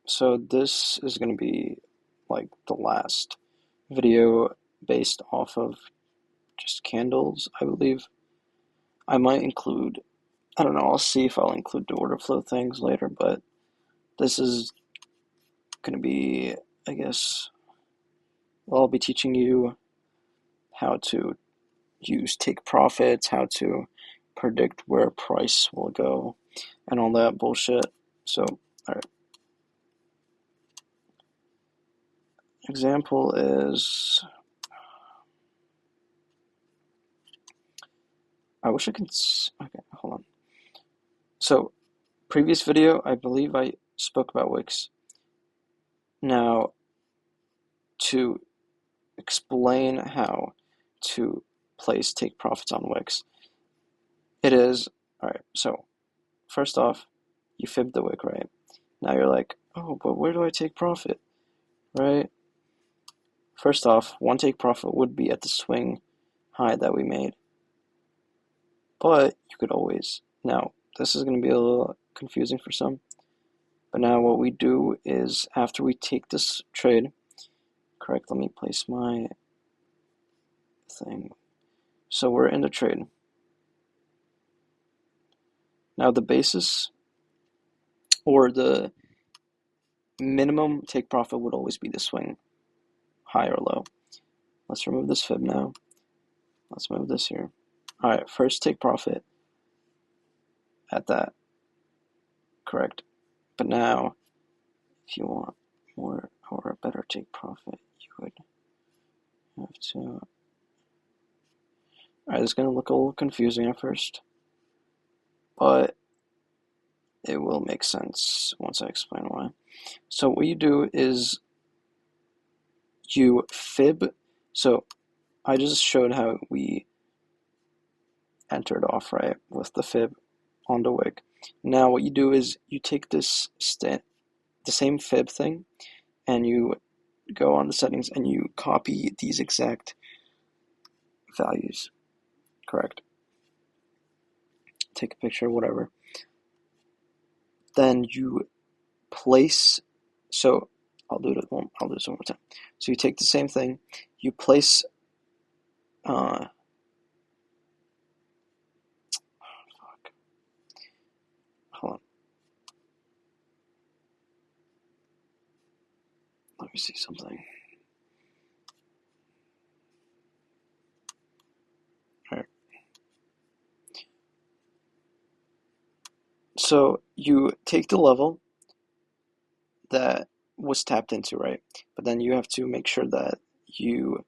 So this is going to be like the last video based off of just candles, I believe. I might include, I don't know, I'll see if I'll include the order flow things later, but this is going to be, I guess, well, I'll be teaching you how to use take profits, how to predict where price will go, and all that bullshit. So, all right. Example is, I wish I could, okay, hold on. So, previous video, I believe I spoke about Wix. Now, to explain how to place take profits on Wix, it is, all right, so first off, you fib the wick, right? Now you're like, oh, but where do I take profit, right? First off, one take profit would be at the swing high that we made, but you could always, now this is going to be a little confusing for some, but now what we do is after we take this trade, correct, let me place my thing. So we're in the trade. Now the basis or the minimum take profit would always be the swing, high or low. Let's remove this fib now. Let's move this here. All right, first take profit at that, correct. But now, if you want more or a better take profit, you would have to. All right, this is going to look a little confusing at first, but it will make sense once I explain why. So what you do is you fib. So I just showed how we entered off, right, with the fib on the wick. Now what you do is you take this the same fib thing, and you go on the settings and you copy these exact values, correct? Take a picture, whatever. Then you place, so I'll do this one more time. So you take the same thing, you place, fuck, hold on. Let me see something. All right. So you take the level that was tapped into, right? But then you have to make sure that you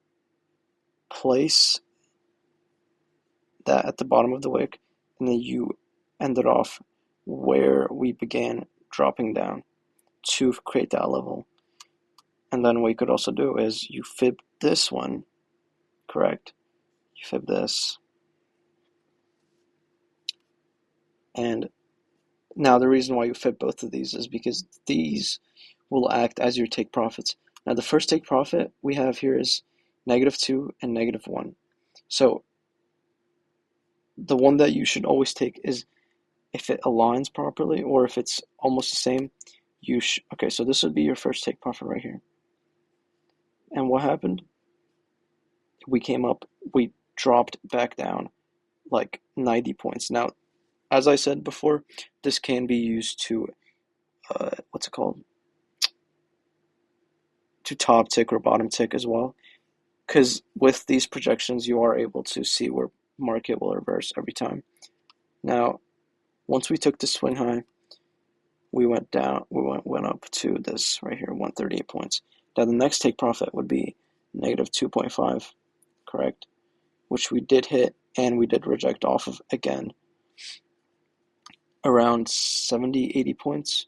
place that at the bottom of the wick, and then you end it off where we began dropping down to create that level. And then what you could also do is you fib this one, correct? You fib this. And now the reason why you fib both of these is because these will act as your take profits. Now the first take profit we have here is -2 and -1. So the one that you should always take is if it aligns properly, or if it's almost the same, okay, so this would be your first take profit right here. And what happened? We came up, we dropped back down like 90 points. Now, as I said before, this can be used to, what's it called? To top tick or bottom tick as well. Because with these projections, you are able to see where market will reverse every time. Now, once we took the swing high, we went down, we went up to this right here, 138 points. Now the next take profit would be -2.5, correct? Which we did hit, and we did reject off of again, around 70, 80 points.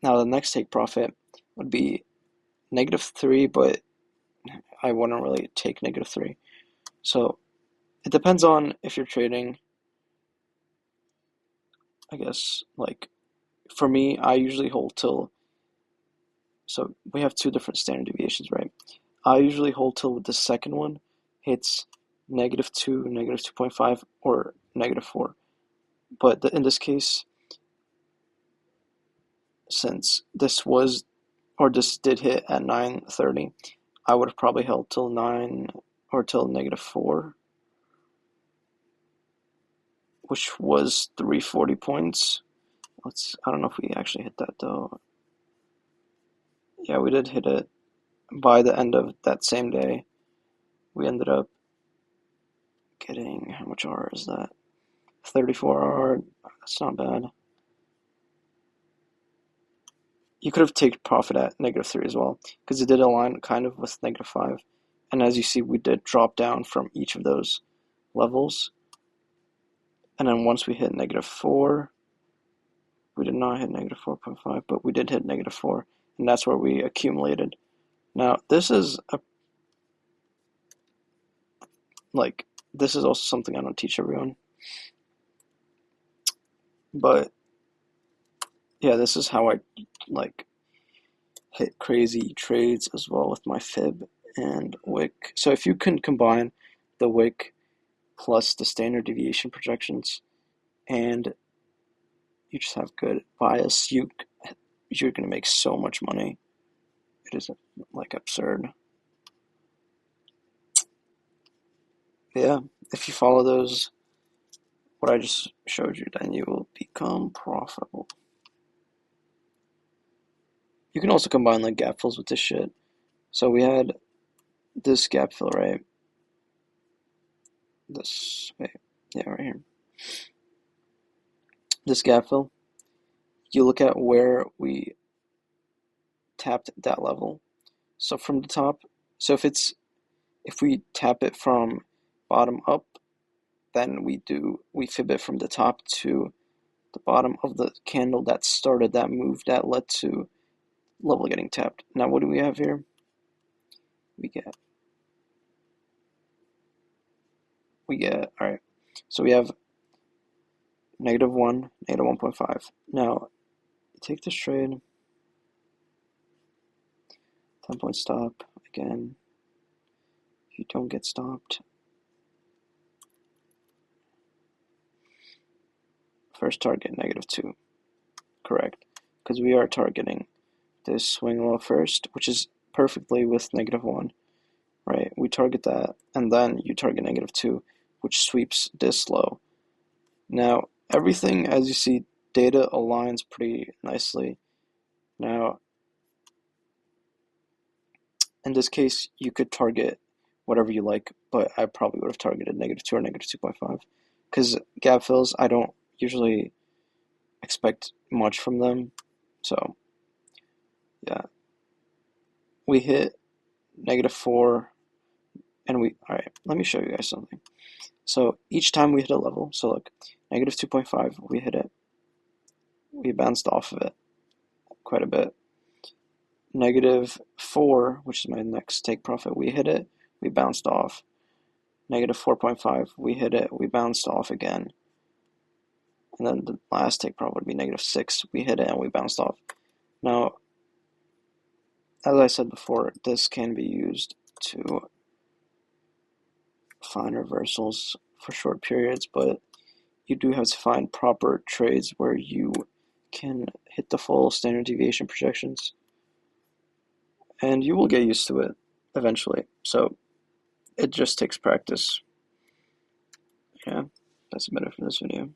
Now the next take profit would be -3, but I wouldn't really take -3. So it depends on if you're trading, I guess, like for me, I usually hold till, so we have two different standard deviations, right? I usually hold till the second one hits -2, -2.5, or -4. But in this case, since this was, or this did hit at 9:30, I would have probably held till 9 or till -4, which was 340 points. I don't know if we actually hit that though. Yeah, we did hit it. By the end of that same day, we ended up getting, how much R is that? 34 R. That's not bad. You could have taken profit at -3 as well, because it did align kind of with -5. And as you see, we did drop down from each of those levels. And then once we hit -4, we did not hit -4.5, but we did hit -4, and that's where we accumulated. Now, this is also something I don't teach everyone. But yeah, this is how I hit crazy trades as well with my fib and wick. So if you can combine the wick plus the standard deviation projections, and you just have good bias, you're gonna make so much money. It is absurd. Yeah, if you follow those, what I just showed you, then you will become profitable. You can also combine gap fills with this shit. So we had this gap fill, right? Yeah, right here. This gap fill, you look at where we tapped that level. So from the top, so if we tap it from bottom up, then we fib it from the top to the bottom of the candle that started that move that led to level getting tapped. Now what do we have here? We get, all right, so we have -1, -1.5. Now, take this trade, 10-point stop, again, if you don't get stopped, first target, -2, correct, because we are targeting this swing low first, which is perfectly with -1, right? We target that, and then you target -2, which sweeps this low. Now, everything, as you see, data aligns pretty nicely. Now, in this case, you could target whatever you like, but I probably would have targeted -2 or -2.5, because gap fills, I don't usually expect much from them. So, yeah, we hit -4, and all right, let me show you guys something. So each time we hit a level, so look, -2.5, we hit it, we bounced off of it quite a bit. -4, which is my next take profit, we hit it, we bounced off. -4.5, we hit it, we bounced off again. And then the last take profit would be -6, we hit it and we bounced off. Now, as I said before, this can be used to find reversals for short periods, but you do have to find proper trades where you can hit the full standard deviation projections, and you will get used to it eventually. So it just takes practice. Yeah, that's about it for this video.